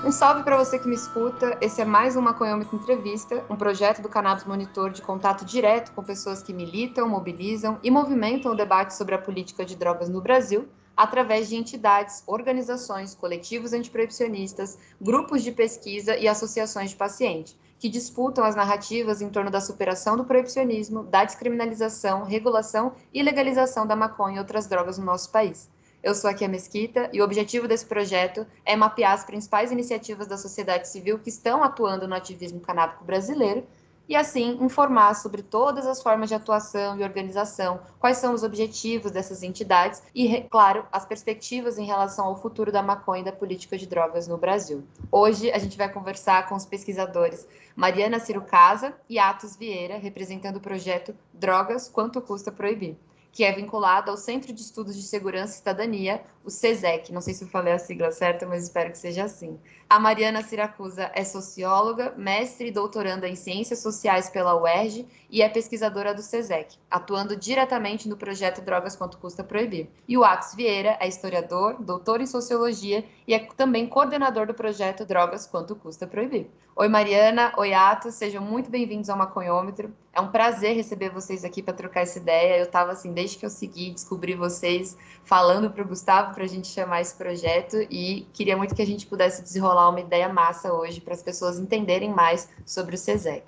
Um salve para você que me escuta. Esse é mais um Maconhômetro Entrevista, um projeto do Cannabis Monitor de contato direto com pessoas que militam, mobilizam e movimentam o debate sobre a política de drogas no Brasil, através de entidades, organizações, coletivos antiproibicionistas, grupos de pesquisa e associações de pacientes, que disputam as narrativas em torno da superação do proibicionismo, da descriminalização, regulação e legalização da maconha e outras drogas no nosso país. Eu sou aqui a Mesquita e o objetivo desse projeto é mapear as principais iniciativas da sociedade civil que estão atuando no ativismo canábico brasileiro e, assim, informar sobre todas as formas de atuação e organização, quais são os objetivos dessas entidades e, claro, as perspectivas em relação ao futuro da maconha e da política de drogas no Brasil. Hoje a gente vai conversar com os pesquisadores Mariana Cirucasa e Atos Vieira, representando o projeto Drogas, Quanto Custa Proibir, que é vinculado ao Centro de Estudos de Segurança e Cidadania, o CESEC. Não sei se eu falei a sigla certa, mas espero que seja assim. A Mariana Siracusa é socióloga, mestre e doutoranda em Ciências Sociais pela UERJ e é pesquisadora do CESEC, atuando diretamente no projeto Drogas Quanto Custa Proibir. E o Atos Vieira é historiador, doutor em Sociologia e é também coordenador do projeto Drogas Quanto Custa Proibir. Oi, Mariana. Oi, Atos. Sejam muito bem-vindos ao Maconhômetro. É um prazer receber vocês aqui para trocar essa ideia. Eu estava assim, desde que eu segui, descobri vocês falando para o Gustavo para a gente chamar esse projeto e queria muito que a gente pudesse desenrolar uma ideia massa hoje para as pessoas entenderem mais sobre o SESEC.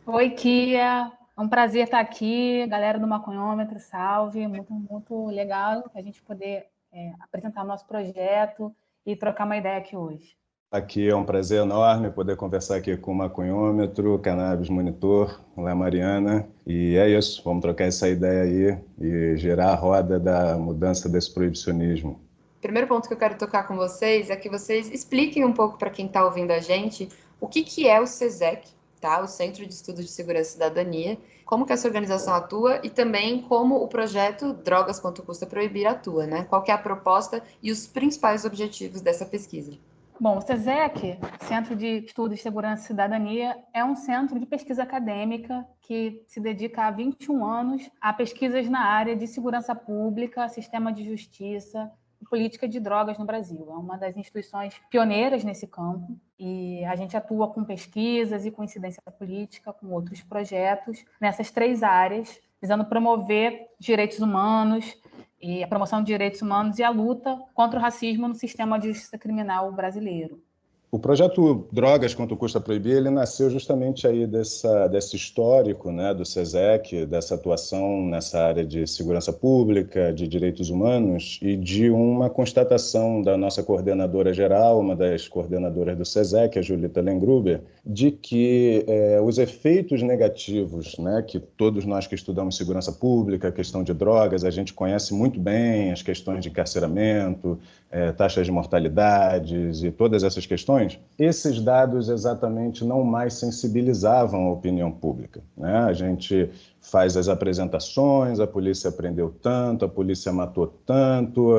Oi, Kia. É um prazer estar aqui, galera do Maconhômetro, salve. Muito, muito legal a gente poder apresentar o nosso projeto e trocar uma ideia aqui hoje. Aqui é um prazer enorme poder conversar aqui com o Maconhômetro, Cannabis Monitor, olá Mariana, e é isso, vamos trocar essa ideia aí e gerar a roda da mudança desse proibicionismo. O primeiro ponto que eu quero tocar com vocês é que vocês expliquem um pouco para quem está ouvindo a gente o que é o SESEC, tá? O Centro de Estudos de Segurança e Cidadania, como que essa organização atua e também como o projeto Drogas Quanto Custa Proibir atua, né? Qual que é a proposta e os principais objetivos dessa pesquisa. Bom, o SESEC, Centro de Estudos de Segurança e Cidadania, é um centro de pesquisa acadêmica que se dedica há 21 anos a pesquisas na área de segurança pública, sistema de justiça e política de drogas no Brasil. É uma das instituições pioneiras nesse campo e a gente atua com pesquisas e com incidência política, com outros projetos nessas três áreas, visando promover direitos humanos, e a promoção de direitos humanos e a luta contra o racismo no sistema de justiça criminal brasileiro. O projeto Drogas Quanto Custa Proibir, ele nasceu justamente aí desse histórico, né, do SESEC, dessa atuação nessa área de segurança pública, de direitos humanos e de uma constatação da nossa coordenadora geral, uma das coordenadoras do SESEC, a Julita Lengruber, de que os efeitos negativos, né, que todos nós que estudamos segurança pública, a questão de drogas, a gente conhece muito bem, as questões de encarceramento, taxas de mortalidades e todas essas questões, esses dados exatamente não mais sensibilizavam a opinião pública, né? A gente faz as apresentações, a polícia prendeu tanto, a polícia matou tanto,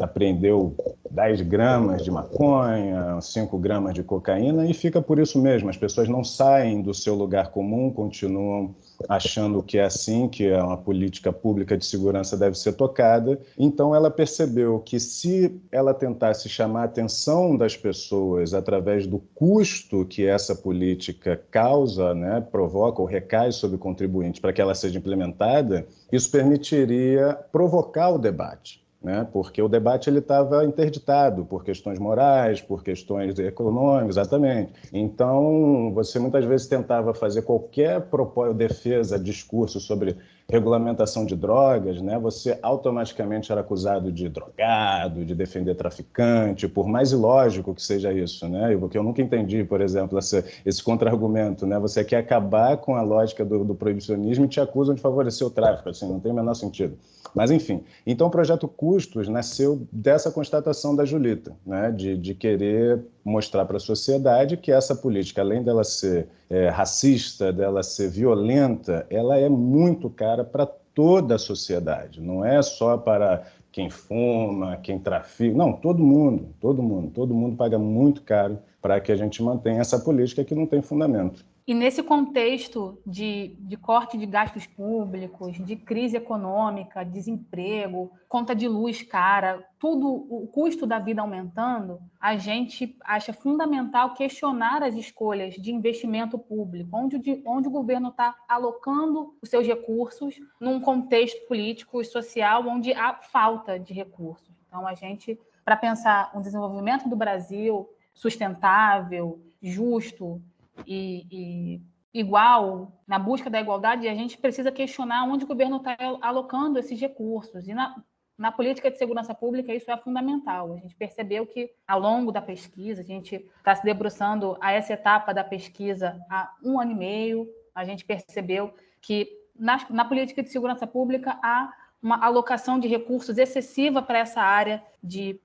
apreendeu 10 gramas de maconha, 5 gramas de cocaína e fica por isso mesmo. As pessoas não saem do seu lugar comum, continuam achando que é assim, que uma política pública de segurança deve ser tocada. Então ela percebeu que se ela tentasse chamar a atenção das pessoas através do custo que essa política causa, né, provoca ou recai sobre o contribuinte para que ela seja implementada, isso permitiria provocar o debate, né? Porque o debate ele estava interditado por questões morais, por questões econômicas, exatamente. Então, você muitas vezes tentava fazer qualquer defesa, discurso sobre regulamentação de drogas, né? Você automaticamente era acusado de drogado, de defender traficante, por mais ilógico que seja isso, né? Porque eu nunca entendi, por exemplo, esse contra-argumento, né? Você quer acabar com a lógica do proibicionismo e te acusam de favorecer o tráfico, assim, não tem o menor sentido. Mas, enfim, então o projeto Custos nasceu dessa constatação da Julita, né? De querer mostrar para a sociedade que essa política, além dela ser racista, dela ser violenta, ela é muito cara para toda a sociedade, não é só para quem fuma, quem trafica, não, todo mundo paga muito caro para que a gente mantenha essa política que não tem fundamento. E nesse contexto de corte de gastos públicos, de crise econômica, desemprego, conta de luz cara, tudo, o custo da vida aumentando, a gente acha fundamental questionar as escolhas de investimento público, onde o governo está alocando os seus recursos num contexto político e social onde há falta de recursos. Então, a gente, para pensar o desenvolvimento do Brasil sustentável, justo, e igual, na busca da igualdade, a gente precisa questionar onde o governo está alocando esses recursos. E na política de segurança pública, isso é fundamental. A gente percebeu que, ao longo da pesquisa, a gente está se debruçando a essa etapa da pesquisa há 1 ano e meio, a gente percebeu que, na política de segurança pública, há uma alocação de recursos excessiva para essa área de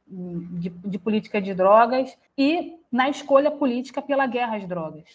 política de drogas e na escolha política pela guerra às drogas,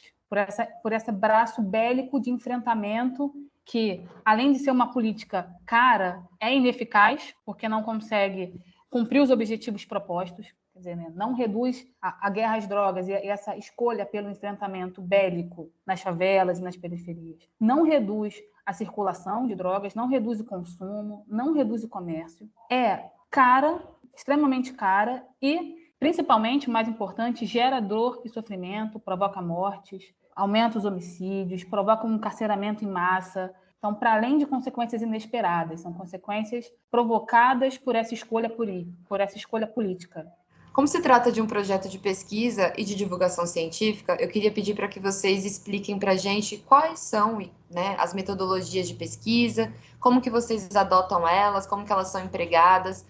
por esse braço bélico de enfrentamento que, além de ser uma política cara, é ineficaz, porque não consegue cumprir os objetivos propostos, quer dizer, né, não reduz a guerra às drogas e essa escolha pelo enfrentamento bélico nas favelas e nas periferias, não reduz a circulação de drogas, não reduz o consumo, não reduz o comércio, é cara, extremamente cara e, principalmente, mais importante, gera dor e sofrimento, provoca mortes, aumenta os homicídios, provoca um encarceramento em massa. Então, para além de consequências inesperadas, são consequências provocadas por essa escolha política. Como se trata de um projeto de pesquisa e de divulgação científica, eu queria pedir para que vocês expliquem para a gente quais são, né, as metodologias de pesquisa, como que vocês adotam elas, como que elas são empregadas,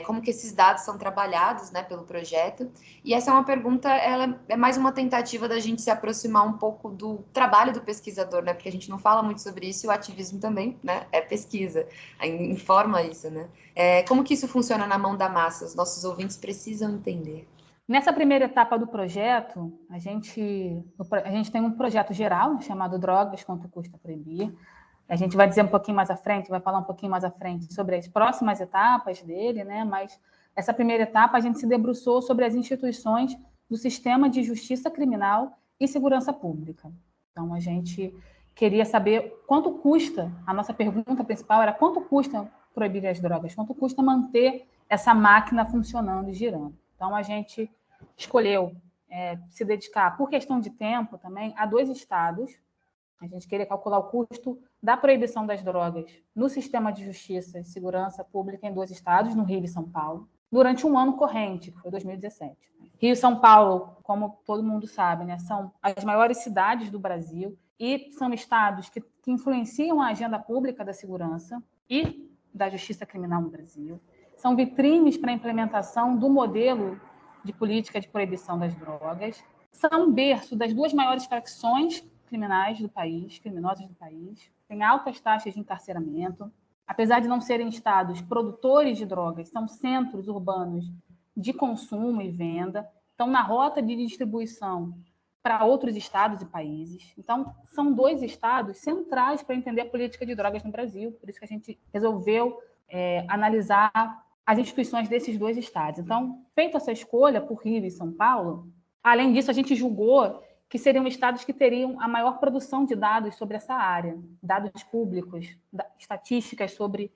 como que esses dados são trabalhados, né, pelo projeto. E essa é uma pergunta, ela é mais uma tentativa da gente se aproximar um pouco do trabalho do pesquisador, né, porque a gente não fala muito sobre isso e o ativismo também, né, é pesquisa, informa isso, né. Como que isso funciona na mão da massa? Os nossos ouvintes precisam entender. Nessa primeira etapa do projeto, a gente tem um projeto geral chamado Drogas, Quanto Custa Proibir. A gente vai dizer um pouquinho mais à frente, vai falar um pouquinho mais à frente sobre as próximas etapas dele, né? Mas essa primeira etapa a gente se debruçou sobre as instituições do sistema de justiça criminal e segurança pública. Então, a gente queria saber quanto custa, a nossa pergunta principal era quanto custa proibir as drogas, quanto custa manter essa máquina funcionando e girando. Então, a gente escolheu se dedicar, por questão de tempo também, a 2 estados. A gente queria calcular o custo da proibição das drogas no sistema de justiça e segurança pública em 2 estados, no Rio e São Paulo, durante um ano corrente, que foi 2017. Rio e São Paulo, como todo mundo sabe, né, são as maiores cidades do Brasil e são estados que influenciam a agenda pública da segurança e da justiça criminal no Brasil. São vitrines para a implementação do modelo de política de proibição das drogas. São berço das 2 maiores facções criminais do país, criminosas do país, tem altas taxas de encarceramento. Apesar de não serem estados produtores de drogas, são centros urbanos de consumo e venda, estão na rota de distribuição para outros estados e países. Então, são 2 estados centrais para entender a política de drogas no Brasil, por isso que a gente resolveu analisar as instituições desses 2 estados. Então, feita essa escolha por Rio e São Paulo, além disso, a gente julgou que seriam estados que teriam a maior produção de dados sobre essa área, dados públicos, estatísticas sobre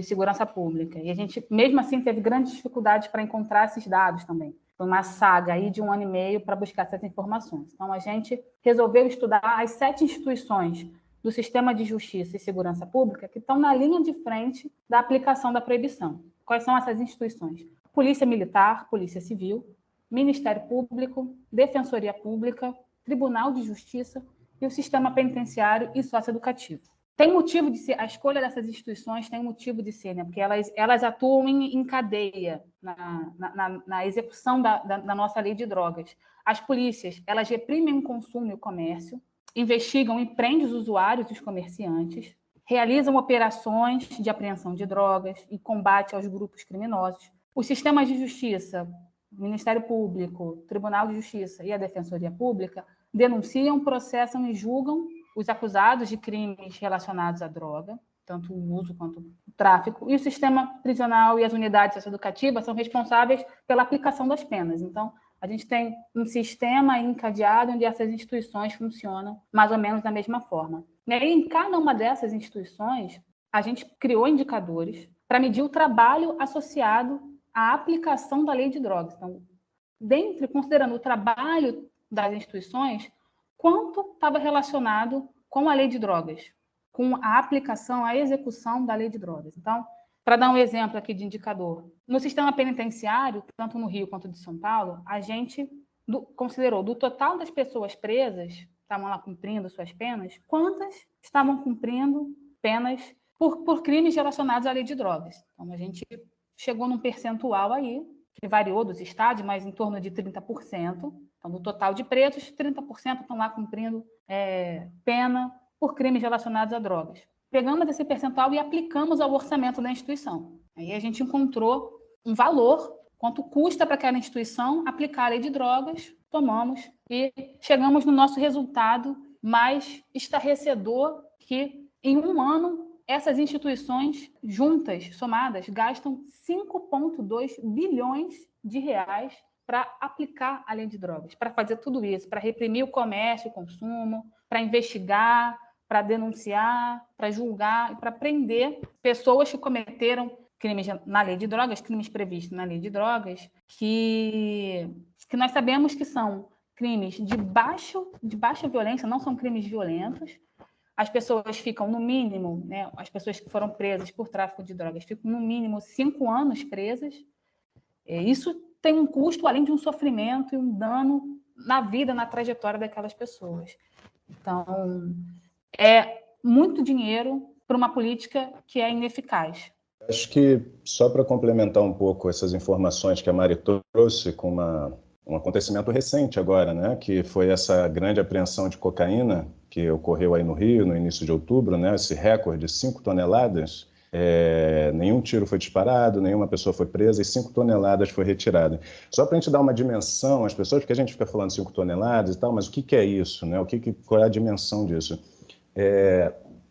segurança pública. E a gente, mesmo assim, teve grandes dificuldades para encontrar esses dados também. Foi uma saga aí de 1 ano e meio para buscar essas informações. Então, a gente resolveu estudar as 7 instituições do sistema de justiça e segurança pública que estão na linha de frente da aplicação da proibição. Quais são essas instituições? Polícia Militar, Polícia Civil, Ministério Público, Defensoria Pública, Tribunal de Justiça e o Sistema Penitenciário e Socioeducativo. Tem motivo de ser, a escolha dessas instituições tem motivo de ser, né? Porque elas atuam em cadeia na execução da nossa lei de drogas. As polícias, elas reprimem o consumo e o comércio, investigam e prendem os usuários e os comerciantes, realizam operações de apreensão de drogas e combate aos grupos criminosos. Os sistemas de justiça, Ministério Público, Tribunal de Justiça e a Defensoria Pública denunciam, processam e julgam os acusados de crimes relacionados à droga, tanto o uso quanto o tráfico, e o sistema prisional e as unidades socioeducativas são responsáveis pela aplicação das penas. Então, A gente tem um sistema encadeado onde essas instituições funcionam mais ou menos da mesma forma. E aí, em cada uma dessas instituições, a gente criou indicadores para medir o trabalho associado à aplicação da lei de drogas. Então, considerando o trabalho das instituições, quanto estava relacionado com a lei de drogas, com a aplicação, a execução da lei de drogas. Então, para dar um exemplo aqui de indicador, no sistema penitenciário, tanto no Rio quanto de São Paulo, a gente considerou do total das pessoas presas, estavam lá cumprindo suas penas, quantas estavam cumprindo penas por crimes relacionados à lei de drogas. Então, a gente chegou num percentual aí, que variou dos estados, mas em torno de 30%. Então, do total de presos, 30% estão lá cumprindo pena por crimes relacionados a drogas. Pegamos esse percentual e aplicamos ao orçamento da instituição. Aí a gente encontrou um valor, quanto custa para aquela instituição aplicar a lei de drogas, tomamos e chegamos no nosso resultado mais estarrecedor, que em um ano essas instituições juntas, somadas, gastam 5,2 bilhões de reais para aplicar a lei de drogas, para fazer tudo isso, para reprimir o comércio, o consumo, para investigar, para denunciar, para julgar e para prender pessoas que cometeram crimes na lei de drogas, crimes previstos na lei de drogas, que nós sabemos que são crimes de baixa violência, não são crimes violentos. As pessoas ficam, no mínimo, né, as pessoas que foram presas por tráfico de drogas ficam, no mínimo, 5 anos presas. Isso tem um custo, além de um sofrimento e um dano na vida, na trajetória daquelas pessoas. Então, é muito dinheiro para uma política que é ineficaz. Acho que, só para complementar um pouco essas informações que a Mari trouxe, com um acontecimento recente agora, né, que foi essa grande apreensão de cocaína que ocorreu aí no Rio, no início de outubro, né, esse recorde de 5 toneladas, nenhum tiro foi disparado, nenhuma pessoa foi presa e 5 toneladas foi retirada. Só para a gente dar uma dimensão às pessoas, porque a gente fica falando 5 toneladas e tal, mas o que é isso, né? Qual é a dimensão disso?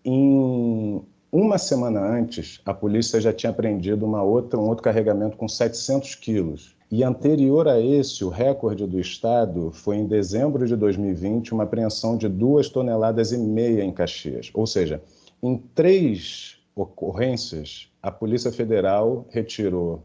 Em uma semana antes, a polícia já tinha apreendido um outro carregamento com 700 quilos. E anterior a esse, o recorde do Estado foi em dezembro de 2020, uma apreensão de 2,5 toneladas em Caxias. Ou seja, em 3 ocorrências, a Polícia Federal retirou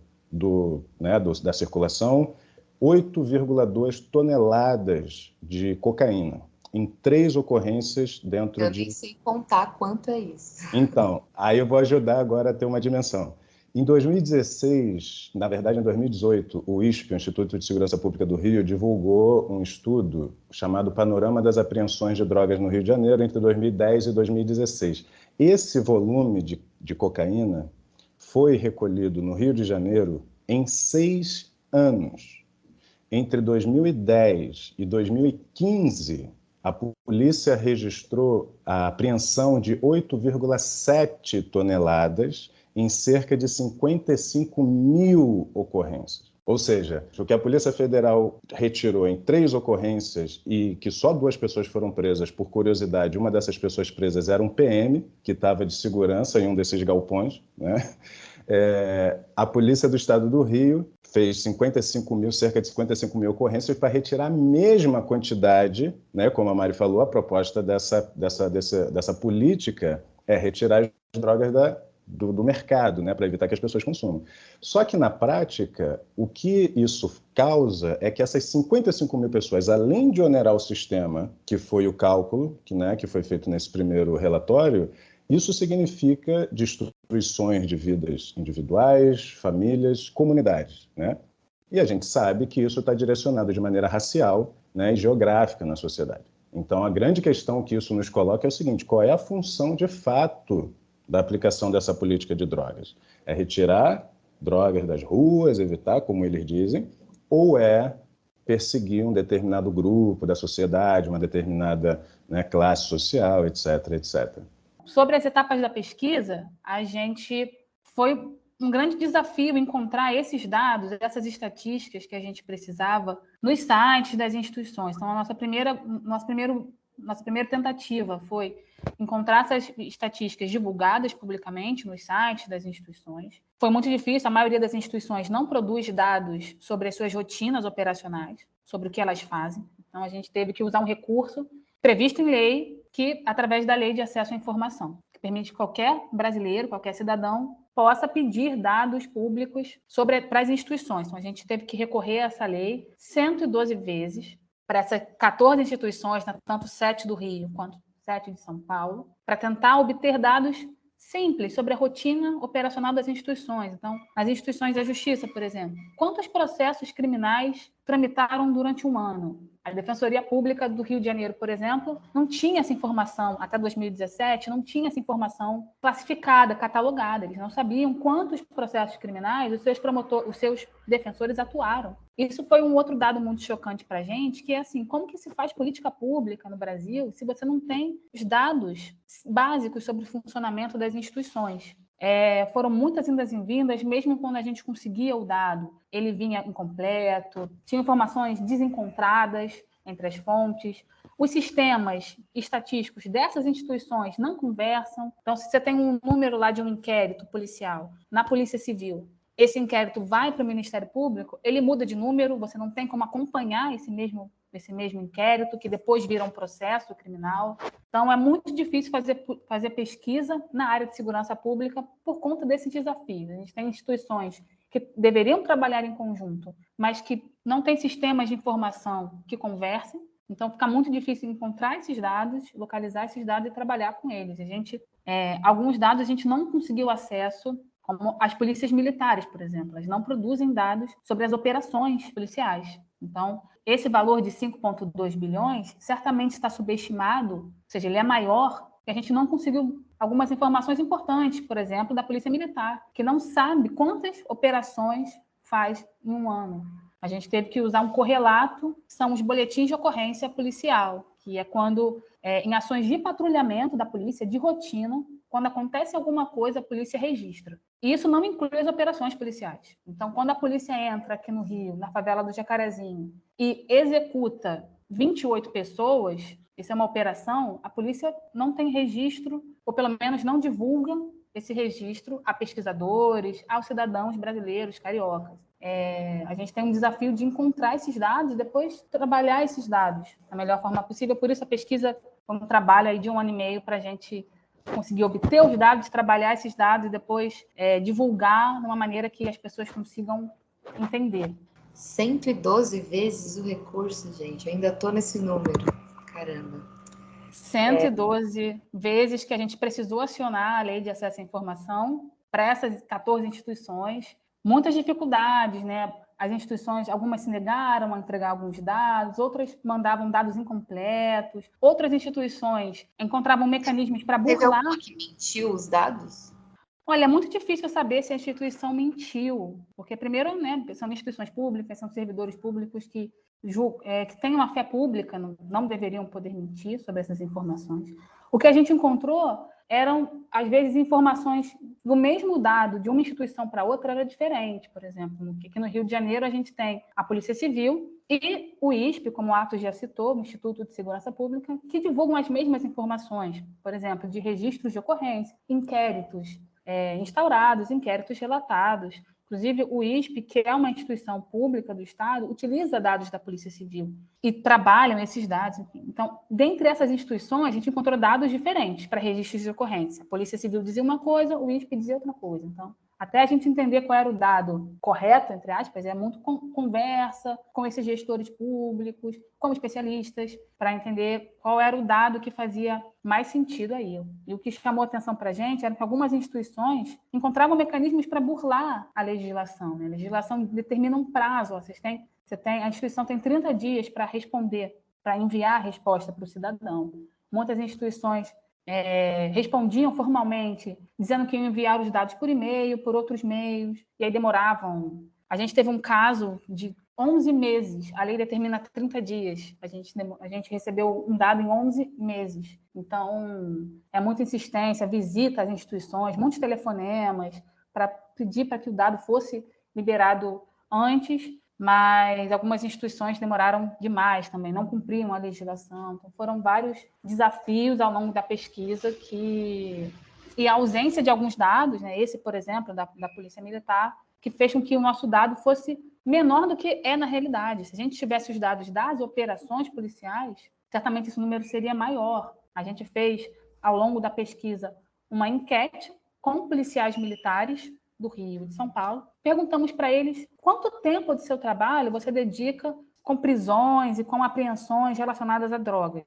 da circulação 8,2 toneladas de cocaína. Em 3 ocorrências dentro de... Eu nem sei contar quanto é isso. Então, aí eu vou ajudar agora a ter uma dimensão. Em 2016, na verdade em 2018, o ISP, o Instituto de Segurança Pública do Rio, divulgou um estudo chamado Panorama das Apreensões de Drogas no Rio de Janeiro entre 2010 e 2016. Esse volume de cocaína foi recolhido no Rio de Janeiro em 6 anos. Entre 2010 e 2015, a polícia registrou a apreensão de 8,7 toneladas em cerca de 55 mil ocorrências. Ou seja, o que a Polícia Federal retirou em 3 ocorrências e que só 2 pessoas foram presas, por curiosidade, uma dessas pessoas presas era um PM, que estava de segurança em um desses galpões, né? A Polícia do Estado do Rio fez cerca de 55 mil ocorrências para retirar a mesma quantidade, né? Como a Mari falou, a proposta dessa política é retirar as drogas do mercado, né, para evitar que as pessoas consumam. Só que, na prática, o que isso causa é que essas 55 mil pessoas, além de onerar o sistema, que foi o cálculo, que foi feito nesse primeiro relatório, isso significa destruições de vidas individuais, famílias, comunidades, né? E a gente sabe que isso está direcionado de maneira racial, né, e geográfica na sociedade. Então, a grande questão que isso nos coloca é o seguinte: qual é a função de fato da aplicação dessa política de drogas? É retirar drogas das ruas, evitar, como eles dizem, ou é perseguir um determinado grupo da sociedade, uma determinada, né, classe social, etc., etc. Sobre as etapas da pesquisa, foi um grande desafio encontrar esses dados, essas estatísticas que a gente precisava nos sites das instituições. Então, nosso primeiro nossa primeira tentativa foi encontrar essas estatísticas divulgadas publicamente nos sites das instituições. Foi muito difícil, a maioria das instituições não produz dados sobre as suas rotinas operacionais, sobre o que elas fazem. Então, a gente teve que usar um recurso previsto em lei, que através da Lei de Acesso à Informação, que permite que qualquer brasileiro, qualquer cidadão, possa pedir dados públicos para as instituições. Então, a gente teve que recorrer a essa lei 112 vezes para essas 14 instituições, tanto 7 do Rio quanto 7 de São Paulo, para tentar obter dados simples sobre a rotina operacional das instituições. Então, as instituições da Justiça, por exemplo, quantos processos criminais tramitaram durante um ano? A Defensoria Pública do Rio de Janeiro, por exemplo, não tinha essa informação, até 2017, não tinha essa informação classificada, catalogada. Eles não sabiam quantos processos criminais os seus defensores atuaram. Isso foi um outro dado muito chocante para a gente, que é assim, como que se faz política pública no Brasil se você não tem os dados básicos sobre o funcionamento das instituições? Foram muitas indas e vindas, mesmo quando a gente conseguia o dado, ele vinha incompleto, tinha informações desencontradas entre as fontes, os sistemas estatísticos dessas instituições não conversam. Então, se você tem um número lá de um inquérito policial na Polícia Civil, esse inquérito vai para o Ministério Público, ele muda de número, você não tem como acompanhar esse mesmo inquérito, que depois vira um processo criminal. Então, é muito difícil fazer pesquisa na área de segurança pública por conta desses desafios. A gente tem instituições que deveriam trabalhar em conjunto, mas que não têm sistemas de informação que conversem. Então, fica muito difícil encontrar esses dados, localizar esses dados e trabalhar com eles. Alguns dados a gente não conseguiu acesso, como as polícias militares, por exemplo. Elas não produzem dados sobre as operações policiais. Então, esse valor de 5,2 bilhões certamente está subestimado, ou seja, ele é maior, e a gente não conseguiu algumas informações importantes, por exemplo, da Polícia Militar, que não sabe quantas operações faz em um ano. A gente teve que usar um correlato, que são os boletins de ocorrência policial, que é quando, em ações de patrulhamento da polícia, de rotina, quando acontece alguma coisa, a polícia registra. E isso não inclui as operações policiais. Então, quando a polícia entra aqui no Rio, na favela do Jacarezinho, e executa 28 pessoas, isso é uma operação, a polícia não tem registro, ou pelo menos não divulga esse registro a pesquisadores, aos cidadãos brasileiros, cariocas. A gente tem um desafio de encontrar esses dados e depois trabalhar esses dados da melhor forma possível. Por isso, a pesquisa foi um trabalho aí de 1 ano e meio para a gente conseguir obter os dados, trabalhar esses dados e depois divulgar de uma maneira que as pessoas consigam entender. 112 vezes o recurso, gente. Eu ainda estou nesse número. Caramba. 112 vezes que a gente precisou acionar a Lei de Acesso à Informação para essas 14 instituições. Muitas dificuldades, né? As instituições, algumas se negaram a entregar alguns dados, outras mandavam dados incompletos, outras instituições encontravam mecanismos para burlar. Teve alguma que mentiu os dados? Olha, é muito difícil saber se a instituição mentiu, porque primeiro, né, são instituições públicas, são servidores públicos que têm uma fé pública, não deveriam poder mentir sobre essas informações. O que a gente encontrou eram, às vezes, informações do mesmo dado de uma instituição para outra era diferente. Por exemplo, aqui no Rio de Janeiro a gente tem a Polícia Civil e o ISP, como o Atos já citou, o Instituto de Segurança Pública, que divulgam as mesmas informações, por exemplo, de registros de ocorrência, inquéritos instaurados, inquéritos relatados. Inclusive, o ISP, que é uma instituição pública do Estado, utiliza dados da Polícia Civil e trabalham esses dados. Enfim. Então, dentre essas instituições, a gente encontrou dados diferentes para registros de ocorrência. A Polícia Civil dizia uma coisa, o ISP dizia outra coisa. Então, até a gente entender qual era o dado correto, entre aspas, é muito conversa com esses gestores públicos, com especialistas, para entender qual era o dado que fazia mais sentido aí. E o que chamou atenção para a gente era que algumas instituições encontravam mecanismos para burlar a legislação. Né? A legislação determina um prazo. A instituição tem 30 dias para responder, para enviar a resposta para o cidadão. Muitas instituições respondiam formalmente, dizendo que iam enviar os dados por e-mail, por outros meios, e aí demoravam. A gente teve um caso de 11 meses, a lei determina 30 dias, a gente recebeu um dado em 11 meses. Então, é muita insistência, visita às instituições, muitos telefonemas para pedir para que o dado fosse liberado antes, mas algumas instituições demoraram demais também, não cumpriam a legislação. Então, foram vários desafios ao longo da pesquisa e a ausência de alguns dados, né, esse, por exemplo, da Polícia Militar, que fez com que o nosso dado fosse menor do que é na realidade. Se a gente tivesse os dados das operações policiais, certamente esse número seria maior. A gente fez, ao longo da pesquisa, uma enquete com policiais militares do Rio e de São Paulo. Perguntamos para eles quanto tempo do seu trabalho você dedica com prisões e com apreensões relacionadas a drogas.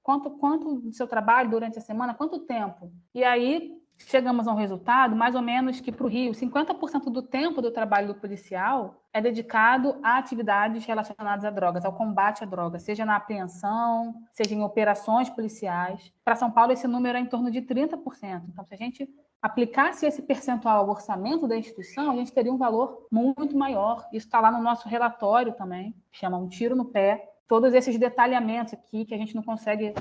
Quanto do seu trabalho durante a semana, quanto tempo? E aí chegamos a um resultado, mais ou menos, que para o Rio, 50% do tempo do trabalho do policial é dedicado a atividades relacionadas a drogas, ao combate à droga, seja na apreensão, seja em operações policiais. Para São Paulo, esse número é em torno de 30%. Então, se a gente aplicasse esse percentual ao orçamento da instituição, a gente teria um valor muito maior. Isso está lá no nosso relatório também, chama Um Tiro no Pé. Todos esses detalhamentos aqui, que a gente não consegue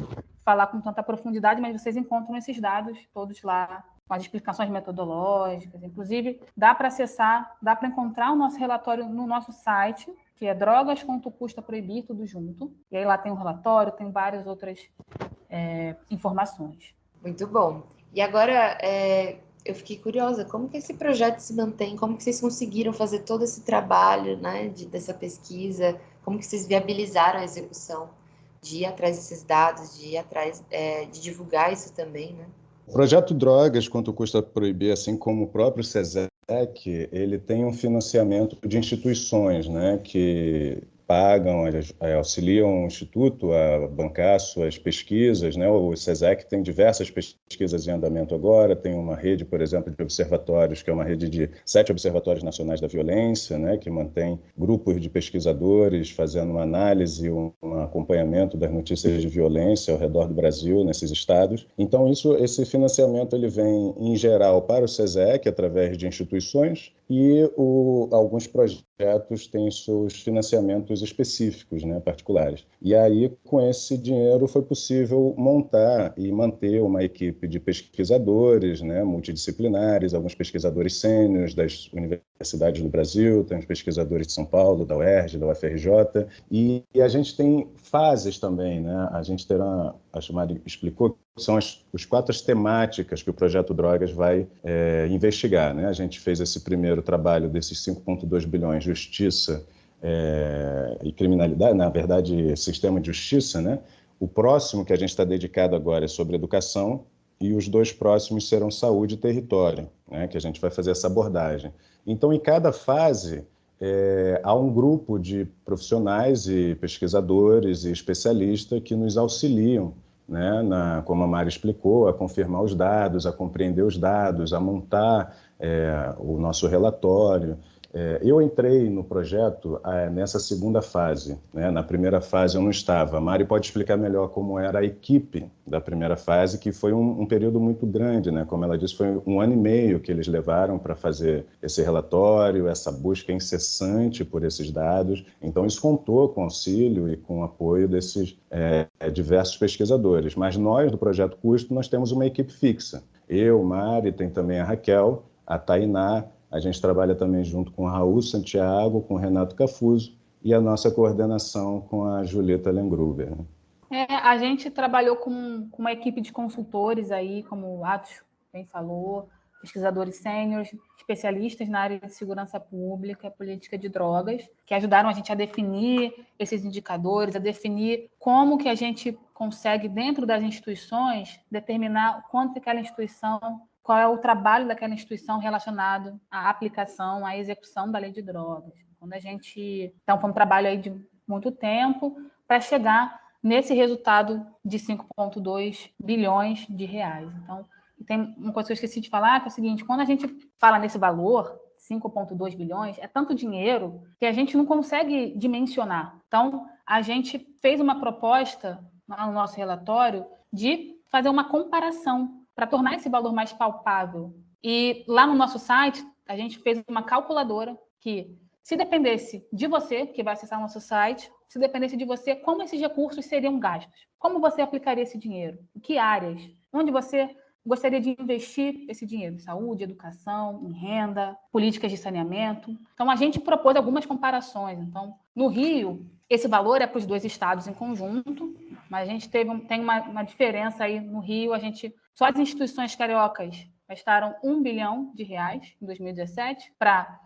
falar com tanta profundidade, mas vocês encontram esses dados todos lá, com as explicações metodológicas. Inclusive, dá para acessar, dá para encontrar o nosso relatório no nosso site, que é Drogas, Quanto Custa Proibir, tudo junto. E aí lá tem o relatório, tem várias outras informações. Muito bom. E agora, eu fiquei curiosa, como que esse projeto se mantém? Como que vocês conseguiram fazer todo esse trabalho, né, dessa pesquisa? Como que vocês viabilizaram a execução de ir atrás desses dados, de ir atrás, de divulgar isso também, né? O projeto Drogas, Quanto Custa Proibir, assim como o próprio SESEC, ele tem um financiamento de instituições, né, que pagam, auxiliam o Instituto a bancar suas pesquisas, né? O SESEC tem diversas pesquisas em andamento agora, tem uma rede, por exemplo, de observatórios, que é uma rede de 7 observatórios nacionais da violência, né, que mantém grupos de pesquisadores fazendo uma análise, um acompanhamento das notícias de violência ao redor do Brasil, nesses estados. Então, esse financiamento ele vem, em geral, para o SESEC, através de instituições, e alguns projetos têm seus financiamentos específicos, né, particulares. E aí, com esse dinheiro, foi possível montar e manter uma equipe de pesquisadores, né, multidisciplinares, alguns pesquisadores sêniores das universidades do Brasil, temos pesquisadores de São Paulo, da UERJ, da UFRJ, e a gente tem fases também, né? A gente terá, a Mari explicou, são as 4 temáticas que o Projeto Drogas vai investigar, né? A gente fez esse primeiro trabalho desses 5,2 bilhões, justiça e criminalidade, na verdade, sistema de justiça, né? O próximo que a gente está dedicado agora é sobre educação, e os 2 próximos serão saúde e território, né? Que a gente vai fazer essa abordagem. Então, em cada fase, há um grupo de profissionais e pesquisadores e especialistas que nos auxiliam, né, como a Mari explicou, a confirmar os dados, a compreender os dados, a montar o nosso relatório. Eu entrei no projeto nessa segunda fase, né? Na primeira fase eu não estava. A Mari pode explicar melhor como era a equipe da primeira fase, que foi um período muito grande, né? Como ela disse, foi 1 ano e meio que eles levaram para fazer esse relatório, essa busca incessante por esses dados. Então isso contou com auxílio e com apoio desses diversos pesquisadores. Mas nós, do Projeto Custo, nós temos uma equipe fixa. Eu, Mari, tem também a Raquel, a Tainá. A gente trabalha também junto com o Raul Santiago, com o Renato Cafuso e a nossa coordenação com a Julieta Lengruber. A gente trabalhou com uma equipe de consultores aí, como o Atos bem falou, pesquisadores sêniores, especialistas na área de segurança pública, política de drogas, que ajudaram a gente a definir esses indicadores, a definir como que a gente consegue, dentro das instituições, determinar quanto aquela instituição, qual é o trabalho daquela instituição relacionado à aplicação, à execução da lei de drogas. Então, foi um trabalho aí de muito tempo para chegar nesse resultado de 5,2 bilhões de reais. Então, tem uma coisa que eu esqueci de falar, que é o seguinte: quando a gente fala nesse valor, 5,2 bilhões, é tanto dinheiro que a gente não consegue dimensionar. Então, a gente fez uma proposta no nosso relatório de fazer uma comparação para tornar esse valor mais palpável. E lá no nosso site, a gente fez uma calculadora que, se dependesse de você, que vai acessar o nosso site, se dependesse de você, como esses recursos seriam gastos? Como você aplicaria esse dinheiro? Em que áreas? Onde você gostaria de investir esse dinheiro em saúde, educação, em renda, políticas de saneamento. Então, a gente propôs algumas comparações. Então, no Rio, esse valor é para os 2 estados em conjunto, mas a gente tem uma diferença aí no Rio. Só as instituições cariocas gastaram R$ 1 bilhão em 2017 para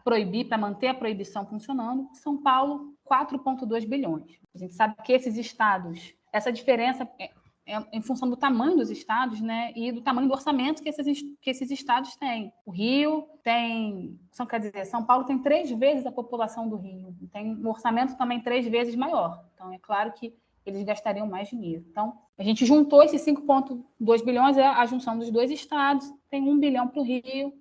manter a proibição funcionando. São Paulo, 4,2 bilhões. A gente sabe que esses estados, essa diferença é em função do tamanho dos estados, né, e do tamanho do orçamento que esses estados têm. O Rio São Paulo tem 3 vezes a população do Rio, tem um orçamento também 3 vezes maior. Então, é claro que eles gastariam mais dinheiro. Então, a gente juntou esses 5,2 bilhões, é a junção dos 2 estados, tem 1 bilhão para o Rio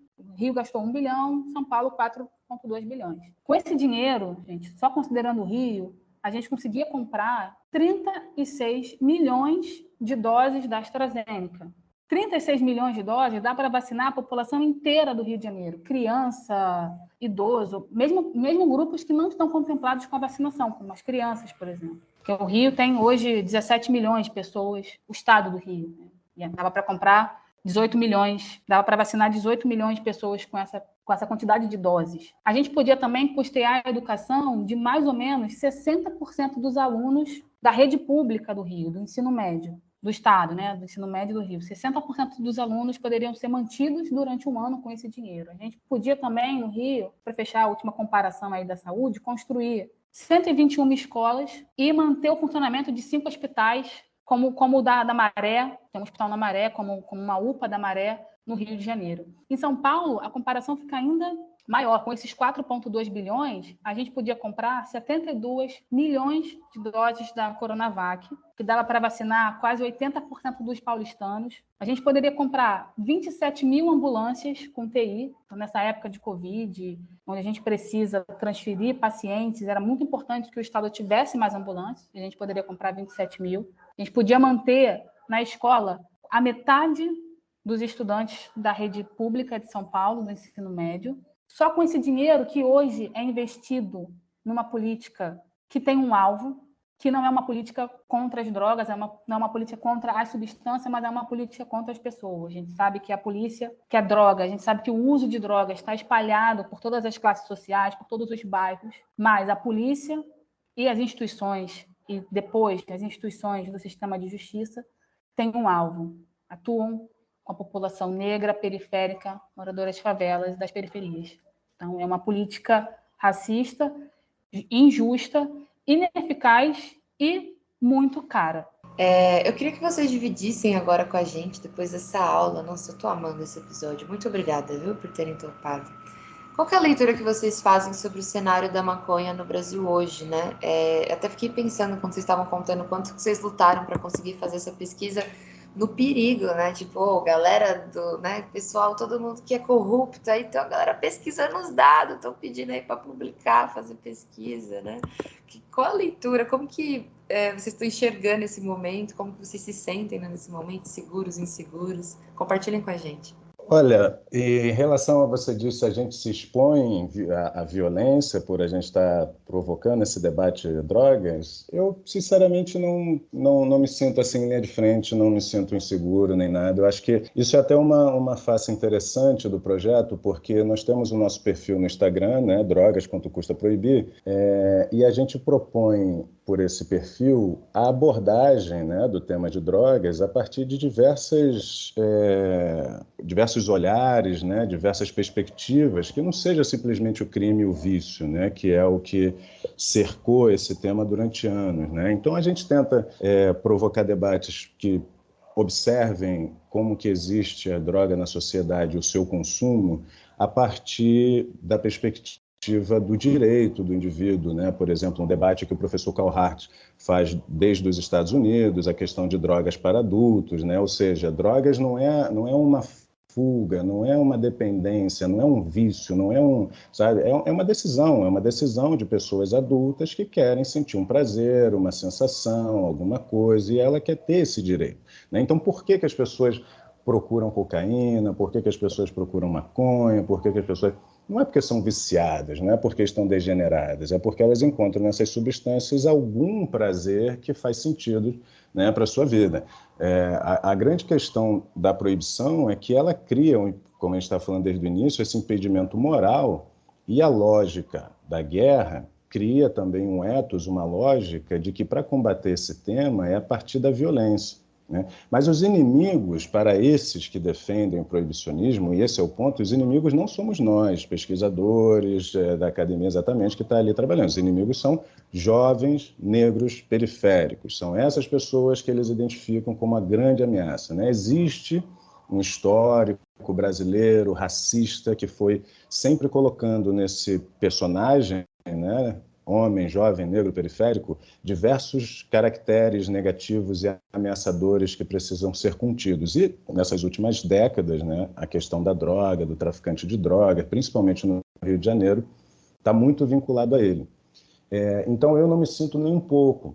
gastou 1 bilhão, São Paulo 4,2 bilhões. Com esse dinheiro, gente, só considerando o Rio, a gente conseguia comprar 36 milhões de doses da AstraZeneca. 36 milhões de doses dá para vacinar a população inteira do Rio de Janeiro, criança, idoso, mesmo grupos que não estão contemplados com a vacinação, como as crianças, por exemplo. Porque o Rio tem hoje 17 milhões de pessoas, o estado do Rio, né? E dava para comprar 18 milhões, dava para vacinar 18 milhões de pessoas com essa quantidade de doses. A gente podia também custear a educação de mais ou menos 60% dos alunos da rede pública do Rio, do ensino médio, do estado, né, do ensino médio do Rio. 60% dos alunos poderiam ser mantidos durante um ano com esse dinheiro. A gente podia também, no Rio, para fechar a última comparação aí da saúde, construir 121 escolas e manter o funcionamento de 5 hospitais, como o da Maré, tem um hospital na Maré, como uma UPA da Maré, no Rio de Janeiro. Em São Paulo, a comparação fica ainda maior. Com esses 4,2 bilhões, a gente podia comprar 72 milhões de doses da Coronavac, que dava para vacinar quase 80% dos paulistanos. A gente poderia comprar 27 mil ambulâncias com TI. Então, nessa época de Covid, onde a gente precisa transferir pacientes, era muito importante que o Estado tivesse mais ambulâncias. A gente poderia comprar 27 mil. A gente podia manter na escola a metade dos estudantes da rede pública de São Paulo, do ensino médio. Só com esse dinheiro que hoje é investido numa política que tem um alvo, que não é uma política contra as drogas, não é uma política contra as substâncias, mas é uma política contra as pessoas. A gente sabe que a polícia, que a droga, a gente sabe que o uso de drogas está espalhado por todas as classes sociais, por todos os bairros, mas a polícia e as instituições, e depois as instituições do sistema de justiça, têm um alvo, atuam com a população negra, periférica, moradora das favelas e das periferias. Então, é uma política racista, injusta, ineficaz e muito cara. Eu queria que vocês dividissem agora com a gente, depois dessa aula. Nossa, eu tô amando esse episódio. Muito obrigada, viu, por terem topado. Qual que é a leitura que vocês fazem sobre o cenário da maconha no Brasil hoje, né? Até fiquei pensando, quando vocês estavam contando, quanto que vocês lutaram para conseguir fazer essa pesquisa, no perigo, né? Tipo, galera né? Pessoal, todo mundo que é corrupto, aí então a galera pesquisando os dados, estão pedindo aí para publicar, fazer pesquisa, né? Qual a leitura? Como que vocês estão enxergando esse momento? Como que vocês se sentem nesse momento? Seguros, inseguros? Compartilhem com a gente. Olha, em relação a você disse, a gente se expõe à violência por a gente estar provocando esse debate de drogas, eu sinceramente não me sinto assim em linha de frente, não me sinto inseguro nem nada. Eu acho que isso é até uma face interessante do projeto, porque nós temos o nosso perfil no Instagram, né, Drogas Quanto Custa Proibir, e a gente propõe por esse perfil a abordagem, né, do tema de drogas a partir de diversos olhares, né, diversas perspectivas, que não seja simplesmente o crime e o vício, né, que é o que cercou esse tema durante anos, né? Então a gente tenta provocar debates que observem como que existe a droga na sociedade, o seu consumo, a partir da perspectiva do direito do indivíduo, né? Por exemplo, um debate que o professor Carl Hart faz desde os Estados Unidos, a questão de drogas para adultos, né? Ou seja, drogas não é uma fuga, não é uma dependência, não é um vício, não é sabe? É uma decisão de pessoas adultas que querem sentir um prazer, uma sensação, alguma coisa, e ela quer ter esse direito, né? Então, por que as pessoas procuram cocaína? Por que as pessoas procuram maconha? Por que as pessoas não é porque são viciadas, não é porque estão degeneradas, é porque elas encontram nessas substâncias algum prazer que faz sentido, né, para a sua vida. A grande questão da proibição é que ela cria, como a gente está falando desde o início, esse impedimento moral, e a lógica da guerra cria também um ethos, uma lógica de que para combater esse tema é a partir da violência, né? Mas os inimigos, para esses que defendem o proibicionismo, e esse é o ponto, os inimigos não somos nós, pesquisadores da academia exatamente, que está ali trabalhando. Os inimigos são jovens negros periféricos, são essas pessoas que eles identificam como a grande ameaça, né? Existe um histórico brasileiro racista que foi sempre colocando nesse personagem, né, homem, jovem, negro, periférico, diversos caracteres negativos e ameaçadores que precisam ser contidos. E nessas últimas décadas, né, a questão da droga, do traficante de droga, principalmente no Rio de Janeiro, está muito vinculado a ele. Então eu não me sinto nem um pouco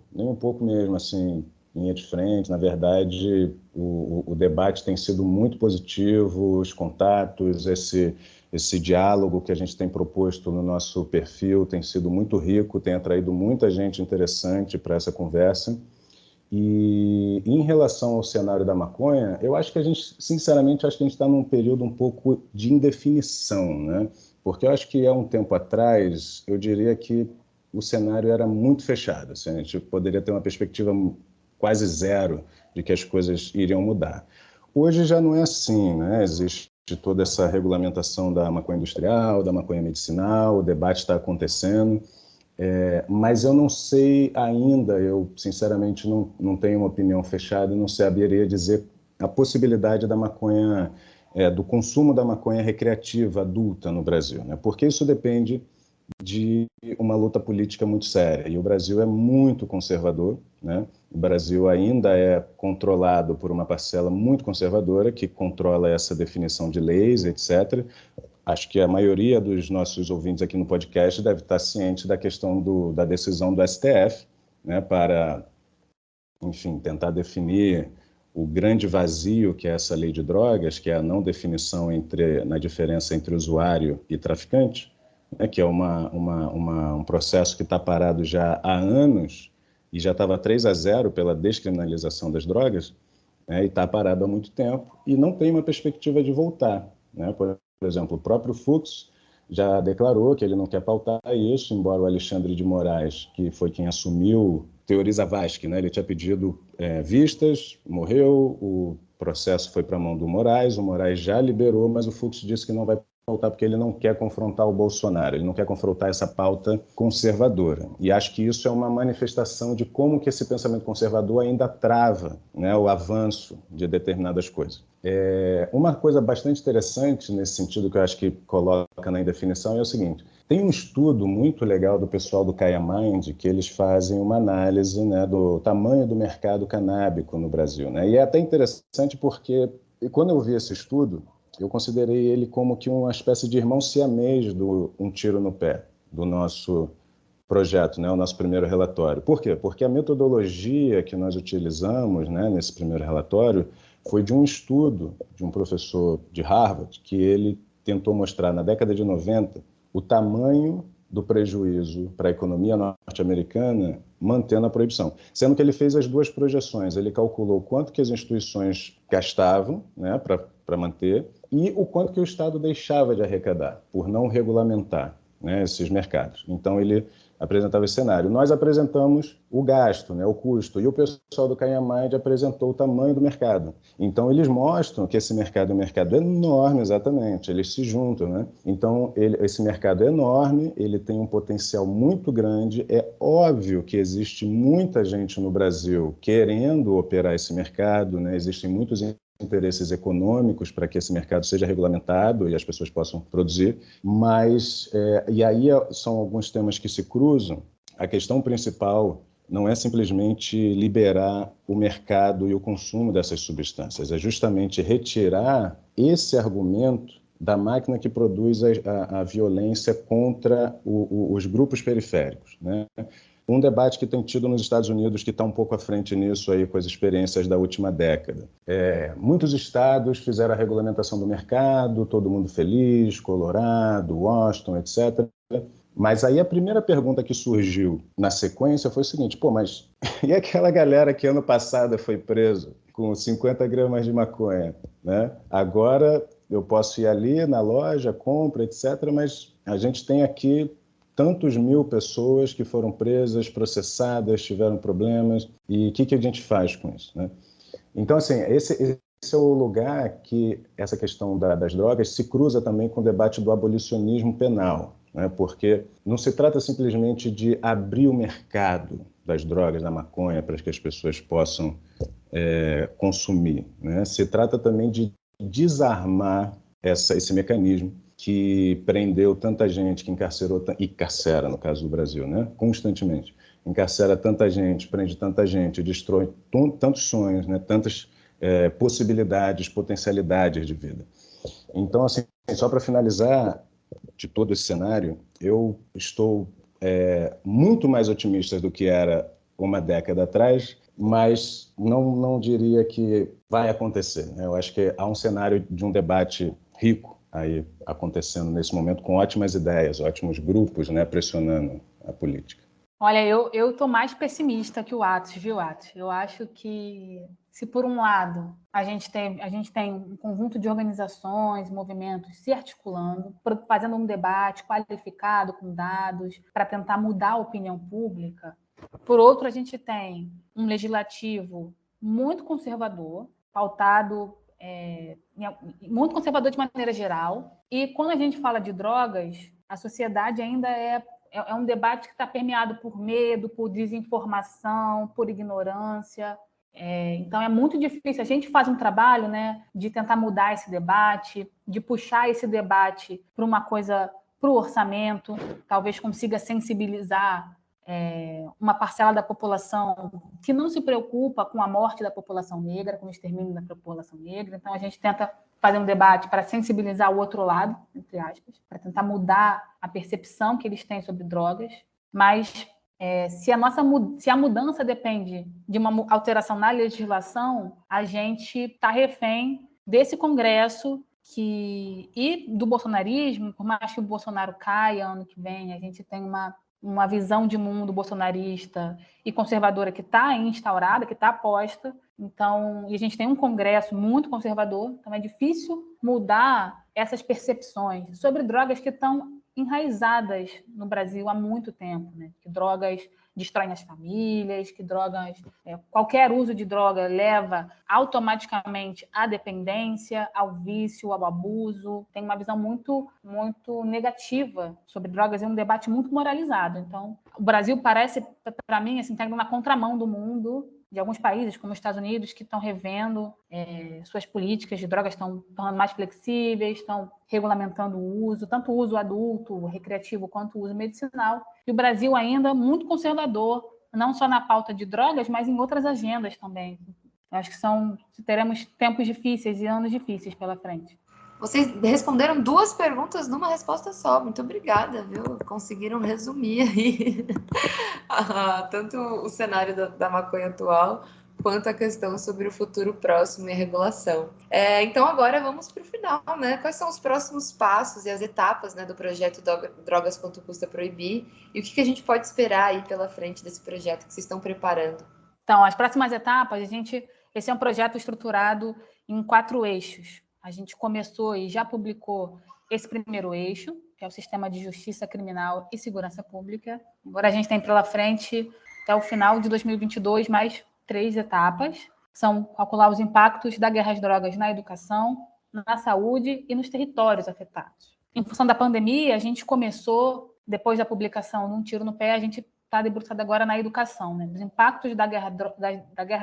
mesmo, assim, linha de frente. Na verdade, o debate tem sido muito positivo, os contatos, esse diálogo que a gente tem proposto no nosso perfil tem sido muito rico, tem atraído muita gente interessante para essa conversa. E em relação ao cenário da maconha, eu acho que a gente, sinceramente, acho que a gente está num período um pouco de indefinição, né? Porque eu acho que há um tempo atrás, eu diria que o cenário era muito fechado, assim, a gente poderia ter uma perspectiva quase zero de que as coisas iriam mudar. Hoje já não é assim, né? Existe toda essa regulamentação da maconha industrial, da maconha medicinal, o debate está acontecendo, mas eu não sei ainda, eu sinceramente não tenho uma opinião fechada, não saberia dizer a possibilidade da maconha, do consumo da maconha recreativa adulta no Brasil, né? Porque isso depende de uma luta política muito séria. E o Brasil é muito conservador, né? O Brasil ainda é controlado por uma parcela muito conservadora que controla essa definição de leis, etc. Acho que a maioria dos nossos ouvintes aqui no podcast deve estar ciente da questão da decisão do STF, né, para, enfim, tentar definir o grande vazio que é essa lei de drogas, que é a não definição na diferença entre usuário e traficante, né, que é um processo que está parado já há anos e já estava 3-0 pela descriminalização das drogas, né, e está parado há muito tempo e não tem uma perspectiva de voltar, né? Por exemplo, o próprio Fux já declarou que ele não quer pautar isso, embora o Alexandre de Moraes, que foi quem assumiu, Teoriza Vasque, né, ele tinha pedido vistas, morreu, o processo foi para a mão do Moraes, o Moraes já liberou, mas o Fux disse que não vai pautar porque ele não quer confrontar o Bolsonaro, ele não quer confrontar essa pauta conservadora. E acho que isso é uma manifestação de como que esse pensamento conservador ainda trava, né, o avanço de determinadas coisas. Uma coisa bastante interessante nesse sentido que eu acho que coloca na indefinição é o seguinte: tem um estudo muito legal do pessoal do Kaya Mind que eles fazem uma análise, né, do tamanho do mercado canábico no Brasil, né? E é até interessante porque quando eu vi esse estudo, eu considerei ele como que uma espécie de irmão siamês do Um Tiro no Pé, do nosso projeto, né, o nosso primeiro relatório. Por quê? Porque a metodologia que nós utilizamos, né, nesse primeiro relatório foi de um estudo de um professor de Harvard, que ele tentou mostrar na década de 90 o tamanho do prejuízo para a economia norte-americana mantendo a proibição. Sendo que ele fez as duas projeções, ele calculou quanto que as instituições gastavam, né, para manter e o quanto que o Estado deixava de arrecadar por não regulamentar, né, esses mercados. Então ele apresentava esse cenário. Nós apresentamos o gasto, né, o custo, e o pessoal do Kaya Mind apresentou o tamanho do mercado. Então eles mostram que esse mercado é um mercado enorme, exatamente, eles se juntam, né? Então esse mercado é enorme, ele tem um potencial muito grande, é óbvio que existe muita gente no Brasil querendo operar esse mercado, né? Existem muitos interesses econômicos para que esse mercado seja regulamentado e as pessoas possam produzir, mas, e aí são alguns temas que se cruzam. A questão principal não é simplesmente liberar o mercado e o consumo dessas substâncias, é justamente retirar esse argumento da máquina que produz a violência contra os grupos periféricos, né? um debate que tem tido nos Estados Unidos que está um pouco à frente nisso aí com as experiências da última década. Muitos estados fizeram a regulamentação do mercado, todo mundo feliz, Colorado, Washington, etc. Mas aí a primeira pergunta que surgiu na sequência foi o seguinte, mas e aquela galera que ano passado foi preso com 50 gramas de maconha, né? Agora eu posso ir ali na loja, compra, etc., mas a gente tem aqui tantos mil pessoas que foram presas, processadas, tiveram problemas, e o que a gente faz com isso, né? Então, assim, esse é o lugar que essa questão das drogas se cruza também com o debate do abolicionismo penal, né? Porque não se trata simplesmente de abrir o mercado das drogas, da maconha, para que as pessoas possam consumir, né? Se trata também de desarmar esse mecanismo que prendeu tanta gente, que encarcerou e carcera, no caso do Brasil, né? Constantemente. Encarcera tanta gente, prende tanta gente, destrói tantos sonhos, né? Tantas possibilidades, potencialidades de vida. Então, assim, só para finalizar de todo esse cenário, eu estou muito mais otimista do que era uma década atrás, mas não diria que vai acontecer, né? Eu acho que há um cenário de um debate rico aí acontecendo nesse momento, com ótimas ideias, ótimos grupos, né, pressionando a política. Olha, eu estou mais pessimista que o Atos, viu, Atos? Eu acho que, se por um lado a gente tem um conjunto de organizações, movimentos se articulando, fazendo um debate qualificado, com dados, para tentar mudar a opinião pública, por outro, a gente tem um legislativo muito conservador, pautado muito conservador de maneira geral, e quando a gente fala de drogas, a sociedade ainda é um debate que está permeado por medo, por desinformação, por ignorância. Então, é muito difícil. A gente faz um trabalho, né, de tentar mudar esse debate, de puxar esse debate para uma coisa, para o orçamento, talvez consiga sensibilizar uma parcela da população que não se preocupa com a morte da população negra, com o extermínio da população negra. Então, a gente tenta fazer um debate para sensibilizar o outro lado, entre aspas, para tentar mudar a percepção que eles têm sobre drogas. Mas se a mudança depende de uma alteração na legislação, a gente está refém desse Congresso e do bolsonarismo. Por mais que o Bolsonaro caia ano que vem, a gente tem uma visão de mundo bolsonarista e conservadora que está instaurada, que está posta. Então, e a gente tem um Congresso muito conservador, então é difícil mudar essas percepções sobre drogas que estão enraizadas no Brasil há muito tempo, né? Que drogas destroem as famílias, que drogas, qualquer uso de droga leva automaticamente à dependência, ao vício, ao abuso. Tem uma visão muito, muito negativa sobre drogas e um debate muito moralizado. Então, o Brasil parece, para mim, assim, está indo na contramão do mundo, de alguns países, como os Estados Unidos, que estão revendo suas políticas de drogas, estão tornando mais flexíveis, estão regulamentando o uso, tanto o uso adulto, recreativo, quanto o uso medicinal. E o Brasil ainda muito conservador, não só na pauta de drogas, mas em outras agendas também. Eu acho que teremos tempos difíceis e anos difíceis pela frente. Vocês responderam 2 perguntas numa resposta só. Muito obrigada, viu? Conseguiram resumir aí tanto o cenário da maconha atual, quanto a questão sobre o futuro próximo e a regulação. Então, agora vamos para o final, né? Quais são os próximos passos e as etapas, né, do projeto Drogas Quanto Custa Proibir? E o que a gente pode esperar aí pela frente desse projeto que vocês estão preparando? Então, as próximas etapas, esse é um projeto estruturado em 4 eixos. A gente começou e já publicou esse primeiro eixo, que é o Sistema de Justiça Criminal e Segurança Pública. Agora a gente tem pela frente, até o final de 2022, mais 3 etapas. São calcular os impactos da guerra às drogas na educação, na saúde e nos territórios afetados. Em função da pandemia, a gente começou, depois da publicação de Um Tiro no Pé, a gente está debruçado agora na educação, né? Os impactos da guerra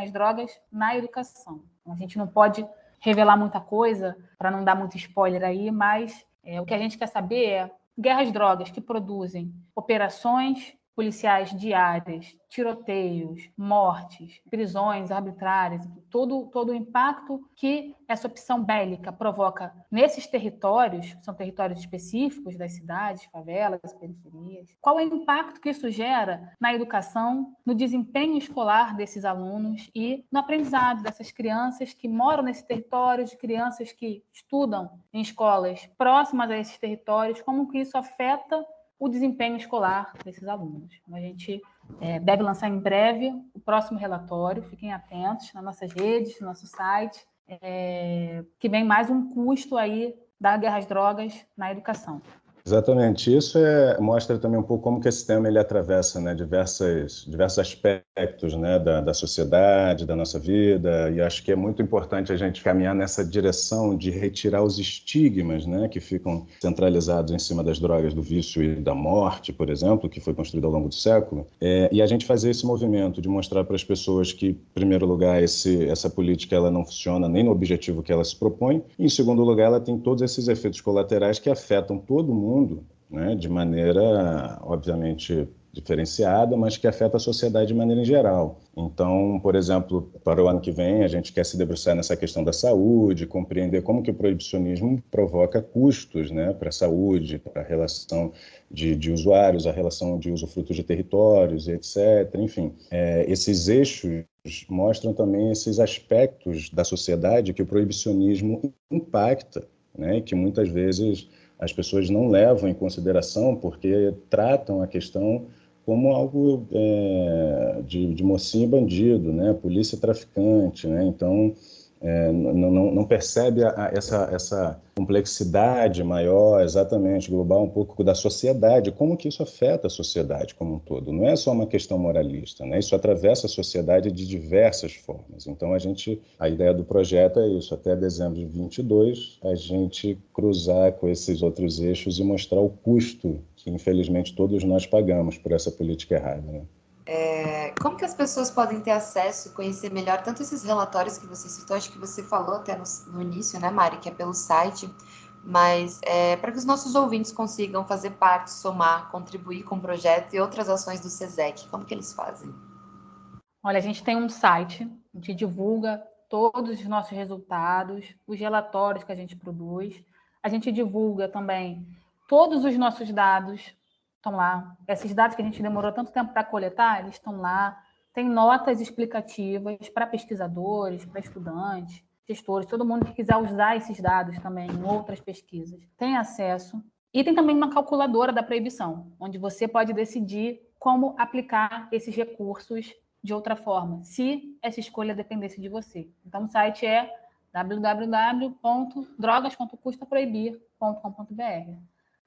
às drogas na educação. Então, a gente não pode revelar muita coisa, para não dar muito spoiler aí, mas o que a gente quer saber é guerra às drogas que produzem operações policiais diárias, tiroteios, mortes, prisões arbitrárias, todo o impacto que essa opção bélica provoca nesses territórios, são territórios específicos das cidades, favelas, periferias. Qual é o impacto que isso gera na educação, no desempenho escolar desses alunos e no aprendizado dessas crianças que moram nesses territórios, de crianças que estudam em escolas próximas a esses territórios, como que isso afeta o desempenho escolar desses alunos. Então, a gente deve lançar em breve o próximo relatório, fiquem atentos nas nossas redes, no nosso site, que vem mais um custo aí da guerra às drogas na educação. Exatamente. Isso mostra também um pouco como que esse tema ele atravessa, né, diversos aspectos, né, da sociedade, da nossa vida, e acho que é muito importante a gente caminhar nessa direção de retirar os estigmas, né, que ficam centralizados em cima das drogas, do vício e da morte, por exemplo, que foi construído ao longo do século, e a gente fazer esse movimento de mostrar para as pessoas que, em primeiro lugar, essa política ela não funciona nem no objetivo que ela se propõe, e, em segundo lugar, ela tem todos esses efeitos colaterais que afetam todo mundo, né, de maneira, obviamente, diferenciada, mas que afeta a sociedade de maneira em geral. Então, por exemplo, para o ano que vem, a gente quer se debruçar nessa questão da saúde, compreender como que o proibicionismo provoca custos, né, para a saúde, para a relação de usuários, a relação de usufruto de territórios, etc. Enfim, esses eixos mostram também esses aspectos da sociedade que o proibicionismo impacta, né, e que muitas vezes as pessoas não levam em consideração porque tratam a questão como algo de mocinho e bandido, né? Polícia e traficante, né? Então, não percebe essa complexidade maior, exatamente, global, um pouco da sociedade, como que isso afeta a sociedade como um todo. Não é só uma questão moralista, né? Isso atravessa a sociedade de diversas formas. Então, a ideia do projeto é isso, até dezembro de 22, a gente cruzar com esses outros eixos e mostrar o custo que, infelizmente, todos nós pagamos por essa política errada, né? Como que as pessoas podem ter acesso, conhecer melhor tanto esses relatórios que você citou, acho que você falou até no início, né, Mari, que é pelo site, mas para que os nossos ouvintes consigam fazer parte, somar, contribuir com o projeto e outras ações do SESEC, como que eles fazem? Olha, a gente tem um site, a gente divulga todos os nossos resultados, os relatórios que a gente produz, a gente divulga também todos os nossos dados, estão lá. Esses dados que a gente demorou tanto tempo para coletar, eles estão lá. Tem notas explicativas para pesquisadores, para estudantes, gestores, todo mundo que quiser usar esses dados também em outras pesquisas tem acesso. E tem também uma calculadora da proibição, onde você pode decidir como aplicar esses recursos de outra forma, se essa escolha dependesse de você. Então, o site é www.drogas.custaproibir.com.br.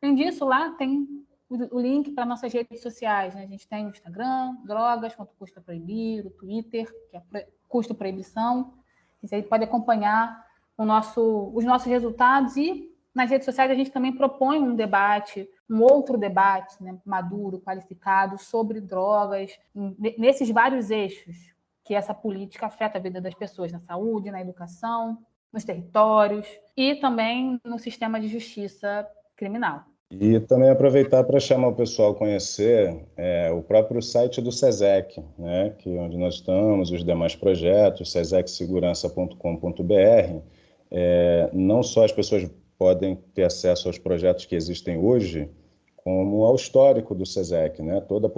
Além disso, lá tem o link para nossas redes sociais, né? A gente tem o Instagram, drogas.custaproibir, o Twitter, que é Custo Proibição. Você aí pode acompanhar os nossos resultados e nas redes sociais a gente também propõe um debate, um outro debate, né, maduro, qualificado, sobre drogas, nesses vários eixos que essa política afeta a vida das pessoas, na saúde, na educação, nos territórios e também no sistema de justiça criminal. E também aproveitar para chamar o pessoal a conhecer o próprio site do SESEC, né, que é onde nós estamos, os demais projetos, sesecsegurança.com.br. Não só as pessoas podem ter acesso aos projetos que existem hoje, como ao histórico do SESEC, né? Todas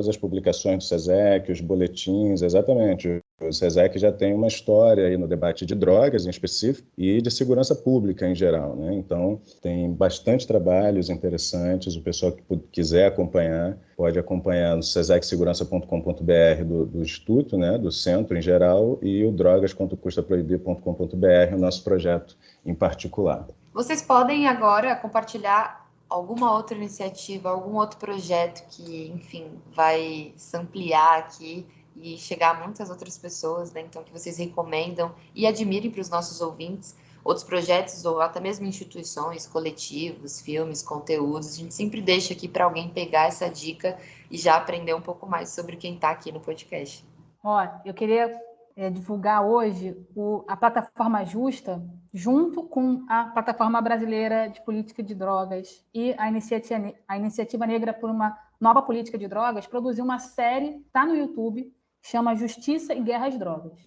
as publicações do SESEC, os boletins, exatamente. O SESEC já tem uma história aí no debate de drogas, em específico, e de segurança pública, em geral, né? Então, tem bastante trabalhos interessantes. O pessoal que quiser acompanhar, pode acompanhar no sesecsegurança.com.br do Instituto, né? Do Centro, em geral, e o drogas.custaproibir.com.br, o nosso projeto em particular. Vocês podem agora compartilhar alguma outra iniciativa, algum outro projeto que, enfim, vai se ampliar aqui e chegar a muitas outras pessoas, né? Então, que vocês recomendam e admirem para os nossos ouvintes, outros projetos ou até mesmo instituições, coletivos, filmes, conteúdos. A gente sempre deixa aqui para alguém pegar essa dica e já aprender um pouco mais sobre quem está aqui no podcast. Eu queria divulgar hoje a plataforma Justa, junto com a Plataforma Brasileira de Política de Drogas e a Iniciativa Negra por uma Nova Política de Drogas, produziu uma série, está no YouTube, chama Justiça e Guerra às Drogas.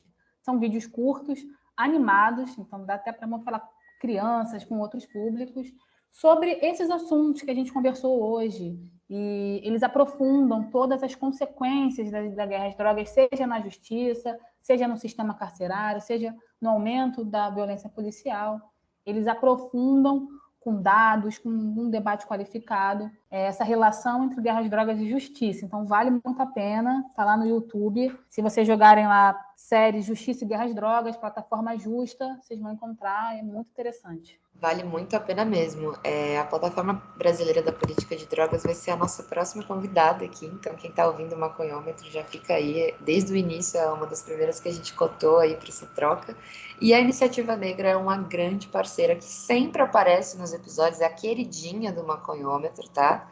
São vídeos curtos, animados, então dá até para falar com crianças, com outros públicos, sobre esses assuntos que a gente conversou hoje. E eles aprofundam todas as consequências da guerra às drogas, seja na justiça, seja no sistema carcerário, seja no aumento da violência policial. Eles aprofundam com dados, com um debate qualificado, essa relação entre guerra às drogas e justiça. Então, vale muito a pena, está lá no YouTube. Se vocês jogarem lá série Justiça e Guerra às Drogas, plataforma justa, vocês vão encontrar, é muito interessante. Vale muito a pena mesmo. A Plataforma Brasileira da Política de Drogas vai ser a nossa próxima convidada aqui, então quem está ouvindo o Maconhômetro já fica aí, desde o início, é uma das primeiras que a gente cotou aí para essa troca. E a Iniciativa Negra é uma grande parceira que sempre aparece nos episódios, é a queridinha do Maconhômetro, tá?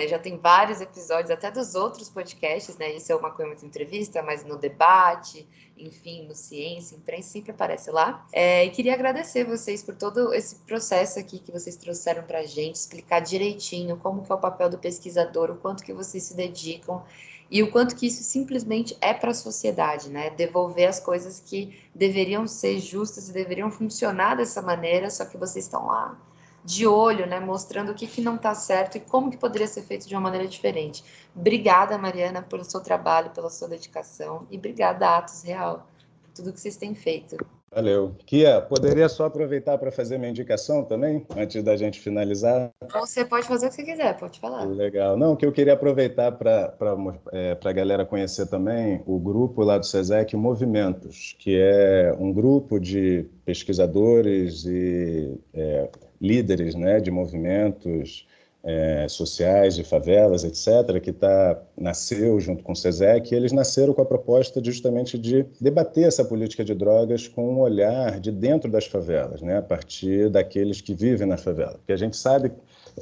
Já tem vários episódios, até dos outros podcasts, né? Esse é o Maconhômetro Entrevista, mas no debate, enfim, no Ciência, Imprensa, sempre aparece lá. E queria agradecer vocês por todo esse processo aqui que vocês trouxeram para a gente, explicar direitinho como que é o papel do pesquisador, o quanto que vocês se dedicam e o quanto que isso simplesmente é para a sociedade, né? Devolver as coisas que deveriam ser justas e deveriam funcionar dessa maneira, só que vocês estão lá de olho, né? Mostrando o que não está certo e como que poderia ser feito de uma maneira diferente. Obrigada, Mariana, pelo seu trabalho, pela sua dedicação e obrigada, Atos Real, por tudo que vocês têm feito. Valeu. Kia, poderia só aproveitar para fazer minha indicação também, antes da gente finalizar? Você pode fazer o que você quiser, pode falar. Legal. Não, que eu queria aproveitar para a galera conhecer também o grupo lá do SESEC, Movimentos, que é um grupo de pesquisadores e líderes, né, de movimentos sociais, de favelas, etc., que nasceu junto com o SESEC, e eles nasceram com a proposta justamente de debater essa política de drogas com um olhar de dentro das favelas, né, a partir daqueles que vivem na favela. Porque a gente sabe,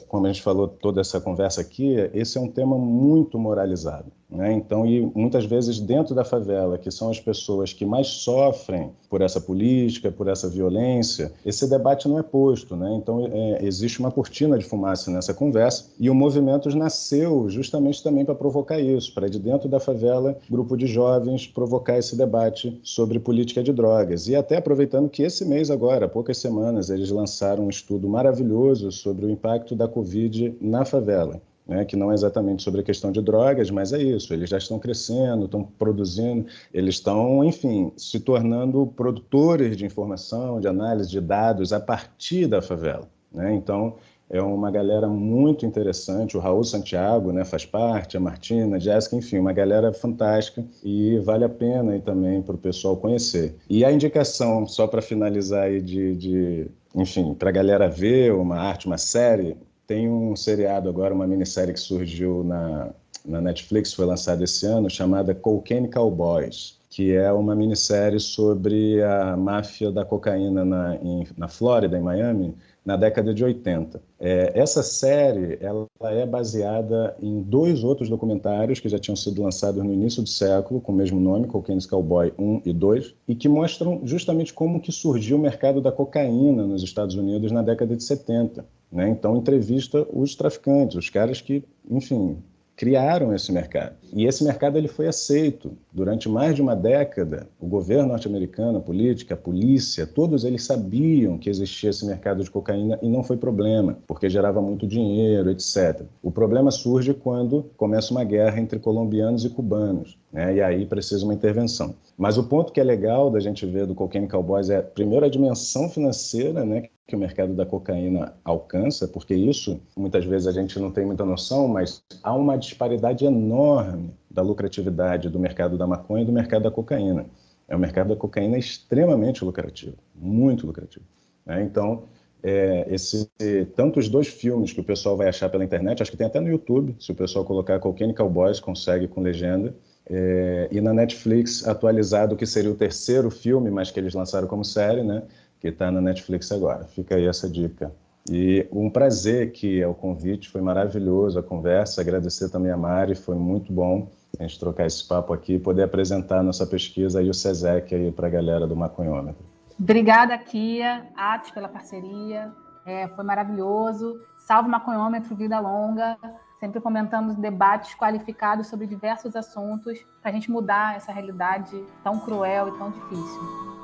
como a gente falou toda essa conversa aqui, esse é um tema muito moralizado, né? Então, e muitas vezes dentro da favela, que são as pessoas que mais sofrem por essa política, por essa violência, esse debate não é posto, né? Então, existe uma cortina de fumaça nessa conversa, e o Movimentos nasceu justamente também para provocar isso, para de dentro da favela, grupo de jovens provocar esse debate sobre política de drogas. E até aproveitando que esse mês agora, há poucas semanas, eles lançaram um estudo maravilhoso sobre o impacto da Covid na favela, né, que não é exatamente sobre a questão de drogas, mas é isso, eles já estão crescendo, estão produzindo, eles estão, enfim, se tornando produtores de informação, de análise de dados a partir da favela, né? Então, é uma galera muito interessante, o Raul Santiago, né, faz parte, a Martina, a Jéssica, enfim, uma galera fantástica e vale a pena aí também para o pessoal conhecer. E a indicação, só para finalizar aí enfim, para a galera ver uma arte, uma série, tem um seriado agora, uma minissérie que surgiu na Netflix, foi lançada esse ano, chamada Cocaine Cowboys, que é uma minissérie sobre a máfia da cocaína na Flórida, em Miami, na década de 80. Essa série ela é baseada em 2 outros documentários que já tinham sido lançados no início do século, com o mesmo nome, Cocaine Cowboy 1 e 2, e que mostram justamente como que surgiu o mercado da cocaína nos Estados Unidos na década de 70. Né? Então, entrevista os traficantes, os caras que, enfim, criaram esse mercado. E esse mercado ele foi aceito. Durante mais de uma década, o governo norte-americano, a política, a polícia, todos eles sabiam que existia esse mercado de cocaína e não foi problema, porque gerava muito dinheiro, etc. O problema surge quando começa uma guerra entre colombianos e cubanos, né? E aí precisa uma intervenção. Mas o ponto que é legal da gente ver do Cocaine Cowboys é, primeiro, a dimensão financeira, né, que o mercado da cocaína alcança, porque isso, muitas vezes, a gente não tem muita noção, mas há uma disparidade enorme da lucratividade do mercado da maconha e do mercado da cocaína. O mercado da cocaína é extremamente lucrativo, muito lucrativo, né? Então, tanto os 2 filmes que o pessoal vai achar pela internet, acho que tem até no YouTube, se o pessoal colocar Cocaine Cowboys, consegue com legenda, e na Netflix, atualizado, que seria o 3º filme, mas que eles lançaram como série, né, que está na Netflix agora. Fica aí essa dica. E um prazer, que é o convite, foi maravilhoso a conversa, agradecer também a Mari, foi muito bom a gente trocar esse papo aqui e poder apresentar a nossa pesquisa e o SESEC aí para a galera do Maconhômetro. Obrigada, Kia, Atos, pela parceria, foi maravilhoso. Salve Maconhômetro, vida longa. sempre fomentamos debates qualificados sobre diversos assuntos para a gente mudar essa realidade tão cruel e tão difícil.